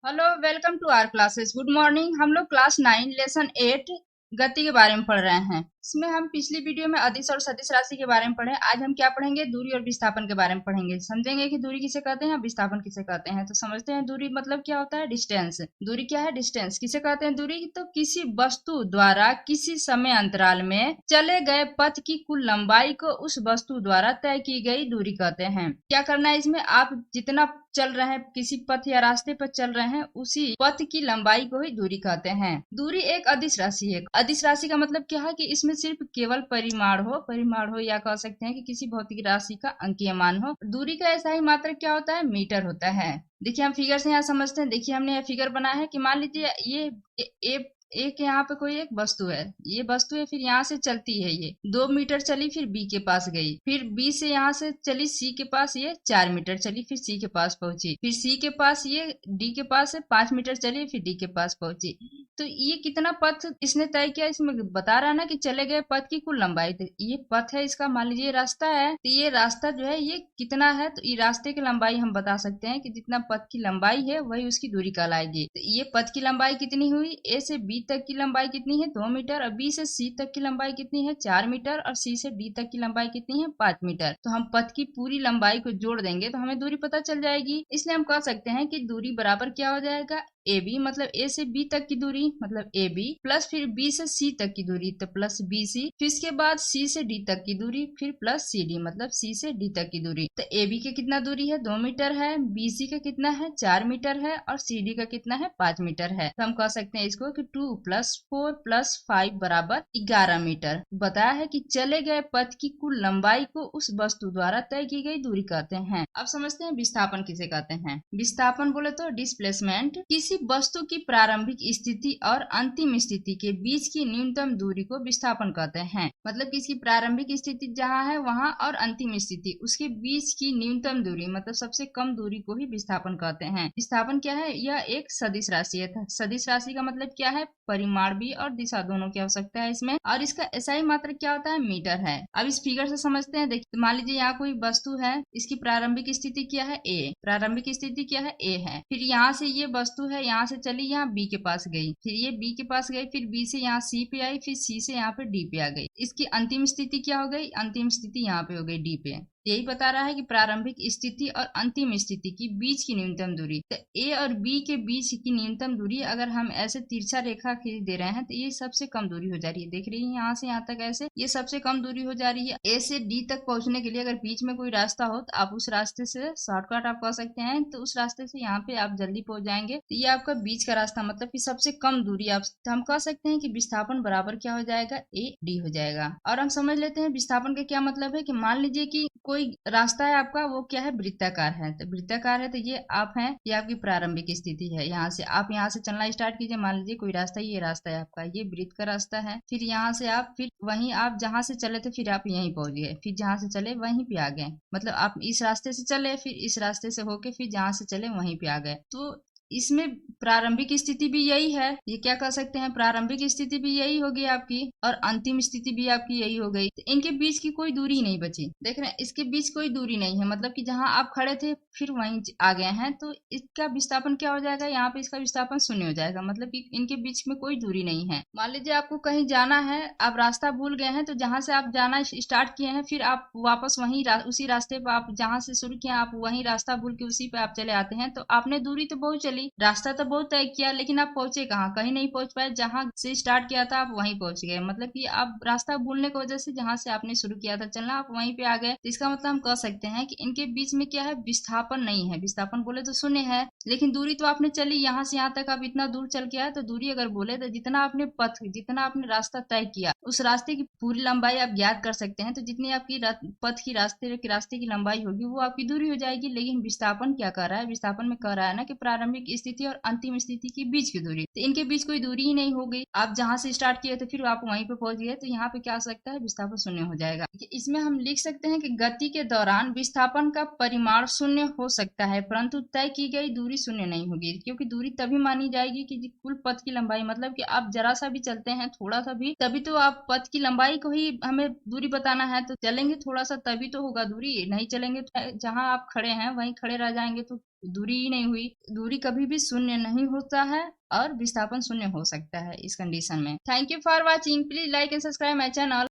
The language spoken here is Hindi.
Hello, welcome to our classes. Good morning. हम लोग क्लास 9 लेसन 8 गति के बारे में पढ़ रहे हैं। इसमें हम पिछली वीडियो में अदिश और सदिश राशि के बारे में पढ़े। आज हम क्या पढ़ेंगे? दूरी और विस्थापन के बारे में पढ़ेंगे। समझेंगे कि दूरी किसे कहते हैं, विस्थापन किसे कहते हैं। तो समझते हैं दूरी मतलब क्या होता है। डिस्टेंस। दूरी क्या है? डिस्टेंस। किसे कहते हैं दूरी? तो किसी वस्तु द्वारा किसी समय अंतराल में चले गए पथ की कुल लंबाई को उस वस्तु द्वारा तय की गई दूरी कहते हैं। क्या करना है इसमें? आप जितना चल रहे हैं, किसी पथ या रास्ते पर चल रहे हैं, उसी पथ की लंबाई को ही दूरी कहते हैं। दूरी एक अदिश राशि है। अदिश राशि का मतलब क्या है कि इसमें सिर्फ केवल परिमाण हो या कह सकते हैं कि किसी भौतिक राशि का अंकीय मान हो। दूरी का ऐसा ही मात्रक क्या होता है? मीटर होता है। देखिए हम फिगर से यहाँ समझते हैं। देखिए हमने यह फिगर बनाया है कि मान लीजिए ये एक यहाँ पे कोई एक वस्तु है, ये वस्तु है, फिर यहाँ से चलती है, ये 2 मीटर चली, फिर बी के पास गई, फिर बी से यहाँ से चली सी के पास, ये 4 मीटर चली, फिर सी के पास पहुंची, फिर सी के पास ये डी के पास से 5 मीटर चली, फिर डी के पास पहुंची। तो ये कितना पथ इसने तय किया? इसमें बता रहा है ना कि चले गए पथ की कुल लंबाई। तो ये पथ है इसका, मान लीजिए रास्ता है, तो ये रास्ता जो है ये कितना है? तो ये रास्ते की लंबाई हम बता सकते हैं कि जितना पथ की लंबाई है वही उसकी दूरी कहलाएगी। तो ये पथ की लंबाई कितनी हुई? ए से बी तक की लंबाई कितनी है? 2 मीटर। और बी से सी तक की लंबाई कितनी है? 4 मीटर। और सी से डी तक की लंबाई कितनी है? 5 मीटर। तो हम पथ की पूरी लंबाई को जोड़ देंगे तो हमें दूरी पता चल जाएगी। इसलिए हम कह सकते हैं कि दूरी बराबर क्या हो जाएगा? ए बी, मतलब ए से बी तक की दूरी मतलब ए बी, प्लस फिर बी से सी तक की दूरी तो प्लस बी सी, फिर इसके बाद सी से डी तक की दूरी, फिर प्लस सी डी, मतलब सी से डी तक की दूरी। तो ए बी के कितना दूरी है? 2 मीटर है। बी सी का कितना है? 4 मीटर है। और सी डी का कितना है? 5 मीटर है। तो हम कह सकते हैं इसको कि 2 + 4 + 5 बराबर 11 मीटर। बताया है कि चले गए पथ की कुल लंबाई को उस वस्तु द्वारा तय की गई दूरी कहते हैं। अब समझते हैं विस्थापन किसे कहते हैं। विस्थापन बोले तो डिस्प्लेसमेंट, किसी वस्तु की प्रारंभिक स्थिति और अंतिम स्थिति के बीच की न्यूनतम दूरी को विस्थापन कहते हैं। मतलब किसी प्रारंभिक स्थिति जहाँ है वहां और अंतिम स्थिति उसके बीच की न्यूनतम दूरी मतलब सबसे कम दूरी को ही विस्थापन कहते हैं। विस्थापन क्या है? यह एक सदिश राशि है। सदिश राशि का मतलब क्या है? परिमाण भी और दिशा दोनों की आवश्यकता है इसमें। और इसका एसआई मात्रक क्या होता है? मीटर है। अब इस फिगर से समझते हैं। देखिए मान लीजिए यहाँ कोई वस्तु है, इसकी प्रारंभिक स्थिति क्या है? ए। प्रारंभिक स्थिति क्या है? ए है। फिर यहाँ से ये वस्तु है, यहाँ से चली, यहाँ बी के पास गई, फिर ये बी के पास गई, फिर बी से यहाँ सी पे आई, फिर सी से यहाँ पे डी पे आ गई। इसकी अंतिम स्थिति क्या हो गई? अंतिम स्थिति यहाँ पे हो गई डी पे। यही बता रहा है कि प्रारंभिक स्थिति और अंतिम स्थिति की बीच की न्यूनतम दूरी। तो ए और बी के बीच की न्यूनतम दूरी अगर हम ऐसे तिरछा रेखा खींच दे रहे हैं तो ये सबसे कम दूरी हो जा रही है। देख रही है यहाँ से यहाँ तक ऐसे ये सबसे कम दूरी हो जा रही है। ए से डी तक पहुंचने के लिए अगर बीच में कोई रास्ता हो तो आप उस रास्ते से शॉर्टकट आप कह सकते हैं, तो उस रास्ते से यहाँ पे आप जल्दी पहुंच जाएंगे। तो ये आपका बीच का रास्ता मतलब कि सबसे कम दूरी। आप हम कह सकते हैं कि विस्थापन बराबर क्या हो जाएगा? ए डी हो जाएगा। और हम समझ लेते हैं विस्थापन का क्या मतलब है कि मान लीजिए कि कोई रास्ता है आपका, वो क्या है? वृत्ताकार है। तो वृत्ताकार है तो ये आप हैं, ये आपकी प्रारंभिक स्थिति है। यहाँ से आप यहाँ से चलना स्टार्ट कीजिए। मान लीजिए कोई रास्ता, ये रास्ता है आपका, ये वृत्त का रास्ता है। फिर यहाँ से आप फिर वहीं आप जहाँ से चले थे फिर आप यहीं पहुंच गए, फिर जहाँ से चले वहीं पे आ गए। मतलब आप इस रास्ते से चले, फिर इस रास्ते से होके फिर जहाँ से चले वहीं पे आ गए। तो इसमें प्रारंभिक स्थिति भी यही है। ये क्या कह सकते हैं? प्रारंभिक स्थिति भी यही होगी आपकी और अंतिम स्थिति भी आपकी यही हो गई। तो इनके बीच की कोई दूरी नहीं बची। देख रहे हैं, इसके बीच कोई दूरी नहीं है। मतलब कि जहां आप खड़े थे फिर वहीं आ गए हैं, तो इसका विस्थापन क्या हो जाएगा? यहाँ पे इसका विस्थापन 0 हो जाएगा। मतलब कि इनके बीच में कोई दूरी नहीं है। मान लीजिए आपको कहीं जाना है, आप रास्ता भूल गए हैं, तो जहां से आप जाना स्टार्ट किए हैं फिर आप वापस वहीं उसी रास्ते पर आप जहां से शुरू किए आप वहीं रास्ता भूल के उसी पे आप चले आते हैं, तो आपने दूरी तो बहुत चली, रास्ता तो बहुत तय किया, लेकिन आप पहुंचे कहाँ? कहीं नहीं पहुंच पाए। जहां से स्टार्ट किया था आप वहीं पहुंच गए। मतलब कि आप रास्ता भूलने की वजह से जहां से आपने शुरू किया था चलना आप वहीं पे आ गए। तो इसका मतलब हम कह सकते हैं कि इनके बीच में क्या है? विस्थापन नहीं है। विस्थापन बोले तो 0 है, लेकिन दूरी तो आपने चली, यहाँ से यहाँ तक आप इतना दूर चल के आए। तो दूरी अगर बोले तो जितना आपने पथ, जितना आपने रास्ता तय किया उस रास्ते की पूरी लंबाई आप ज्ञात कर सकते हैं। तो जितनी आपकी पथ की रास्ते की लंबाई होगी वो आपकी दूरी हो जाएगी। लेकिन विस्थापन क्या कर रहा है? विस्थापन में कह रहा है ना कि प्रारंभिक स्थिति और अंतिम स्थिति के बीच की दूरी। तो इनके बीच कोई दूरी ही नहीं हो गई। आप जहां से स्टार्ट किए थे फिर आप वहीं पे पहुंच गए, तो यहाँ पे क्या हो सकता है? विस्थापन 0 हो जाएगा। इसमें हम लिख सकते हैं कि गति के दौरान विस्थापन का परिमाण 0 हो सकता है, परंतु तय की गई दूरी 0 नहीं होगी। क्योंकि दूरी तभी मानी जाएगी कि कुल पथ की लंबाई, मतलब कि आप जरा सा भी चलते हैं, थोड़ा सा भी, तभी तो आप पथ की लंबाई को ही हमें दूरी बताना है। तो चलेंगे थोड़ा सा तभी तो होगा दूरी, नहीं चलेंगे तो जहां आप खड़े हैं वहीं खड़े रह जाएंगे तो दूरी ही नहीं हुई। दूरी कभी भी शून्य नहीं होता है और विस्थापन शून्य हो सकता है इस कंडीशन में। Thank you for watching. Please like and subscribe my channel.